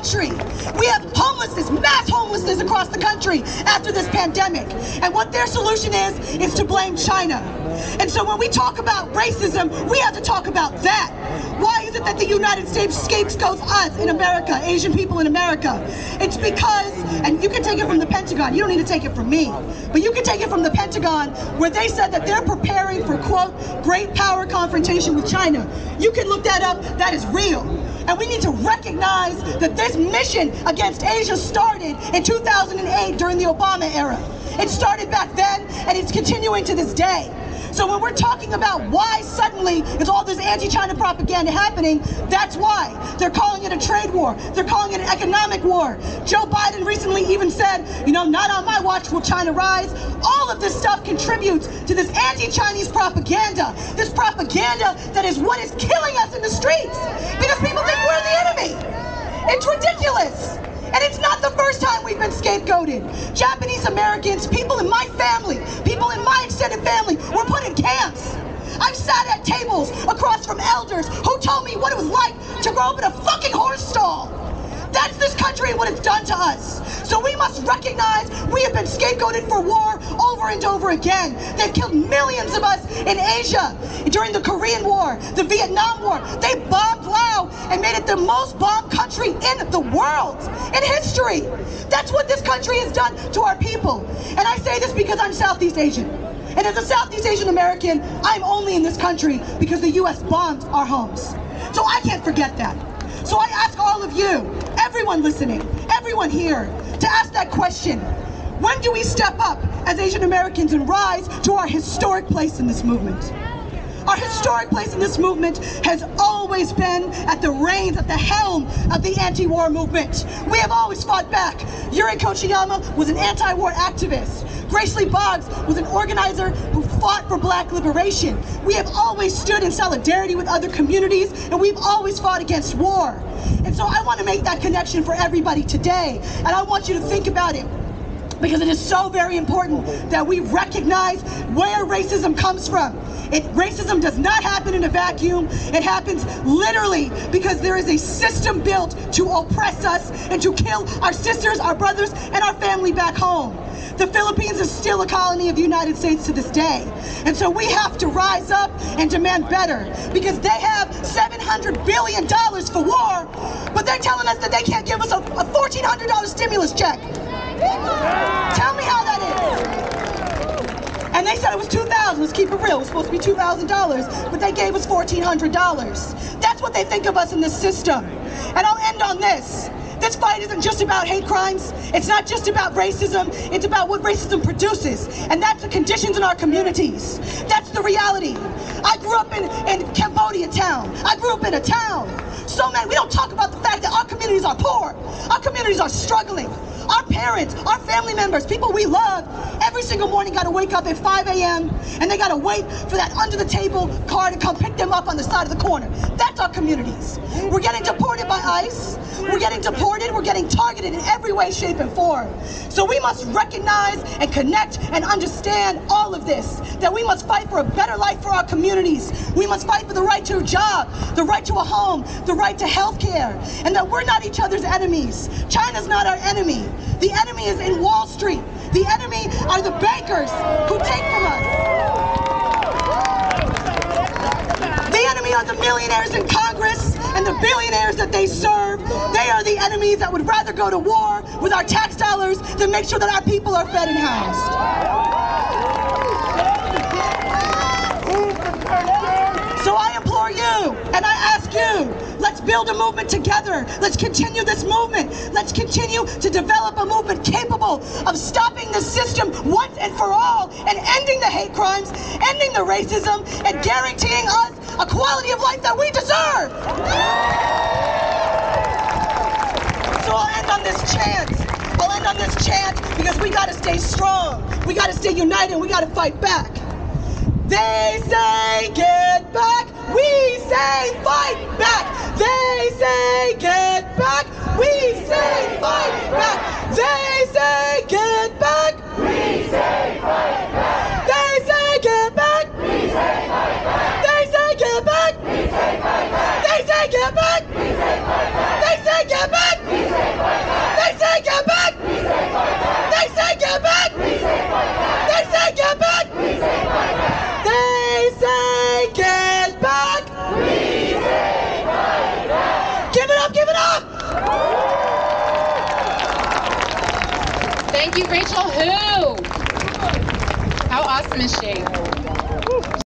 country. We have homelessness, mass homelessness across the country after this pandemic. And what their solution is to blame China. And so when we talk about racism, we have to talk about that. Why is it that the United States scapegoats us in America, Asian people in America? It's because, and you can take it from the Pentagon, you don't need to take it from me, but you can take it from the Pentagon, where they said that they're preparing for, quote, great power confrontation with China. You can look that up, that is real. And we need to recognize that this mission against Asia started in 2008 during the Obama era. It started back then, and it's continuing to this day. So when we're talking about why suddenly is all this anti-China propaganda happening, that's why. They're calling it a trade war. They're calling it an economic war. Joe Biden recently even said, you know, not on my watch will China rise. All of this stuff contributes to this anti-Chinese propaganda. This propaganda that is what is killing us in the streets. Because people think we're the enemy. It's ridiculous. And it's not the first time we've been scapegoated. Japanese Americans, people in my family, people in my extended family were put in camps. I've sat at tables across from elders who told me what it was like to grow up in a fucking horse stall. That's this country and what it's done to us. So we must recognize we have been scapegoated for war over and over again. They've killed millions of us in Asia during the Korean War, the Vietnam War. They bombed Laos and made it the most bombed country in the world, in history. That's what this country has done to our people. And I say this because I'm Southeast Asian. And as a Southeast Asian American, I'm only in this country because the US bombed our homes. So I can't forget that. So I ask all of you, everyone listening, everyone here, to ask that question. When do we step up as Asian Americans and rise to our historic place in this movement? Our historic place in this movement has always been at the reins, at the helm of the anti-war movement. We have always fought back. Yuri Kochiyama was an anti-war activist. Grace Lee Boggs was an organizer who fought for black liberation. We have always stood in solidarity with other communities, and we've always fought against war. And so I want to make that connection for everybody today, and I want you to think about it, because it is so very important that we recognize where racism comes from. Racism does not happen in a vacuum. It happens literally because there is a system built to oppress us and to kill our sisters, our brothers, and our family back home. The Philippines is still a colony of the United States to this day. And so we have to rise up and demand better, because they have $700 billion for war, but they're telling us that they can't give us a $1,400 stimulus check. Tell me how that is. And they said it was $2,000, let's keep it real, it was supposed to be $2,000, but they gave us $1,400. That's what they think of us in this system. And I'll end on this. This fight isn't just about hate crimes. It's not just about racism. It's about what racism produces. And that's the conditions in our communities. That's the reality. I grew up in Cambodia town. I grew up in a town. So many, we don't talk about the fact that our communities are poor. Our communities are struggling. Our parents, our family members, people we love, every single morning got to wake up at 5 a.m. and they got to wait for that under the table car to come pick them up on the side of the corner. That's our communities. We're getting deported by ICE. We're getting deported. We're getting targeted in every way, shape, and form. So we must recognize and connect and understand all of this, that we must fight for a better life for our communities. We must fight for the right to a job, the right to a home, the right to health care, and that we're not each other's enemies. China's not our enemy. The enemy is in Wall Street. The enemy are the bankers who take from us. The enemy are the millionaires in Congress and the billionaires that they serve. They are the enemies that would rather go to war with our tax dollars than make sure that our people are fed and housed. So I implore you, and I ask you, let's build a movement together. Let's continue this movement. Let's continue to develop a movement capable of stopping the system once and for all, and ending the hate crimes, ending the racism, and guaranteeing us a quality of life that we deserve. So I'll end on this chant. I'll end on this chant because we gotta stay strong. We gotta stay united. We gotta fight back. They say get back, we say fight back. They say get back, we say fight back. They say get back, we say fight back. They say get back, we say fight back. They say get back, we say fight back. They say get back, we say fight back. They say get back, we say say get back! They say get back! They say get back! They say get back! Give it up, give it up! Thank you, Rachel. Who? How awesome is she?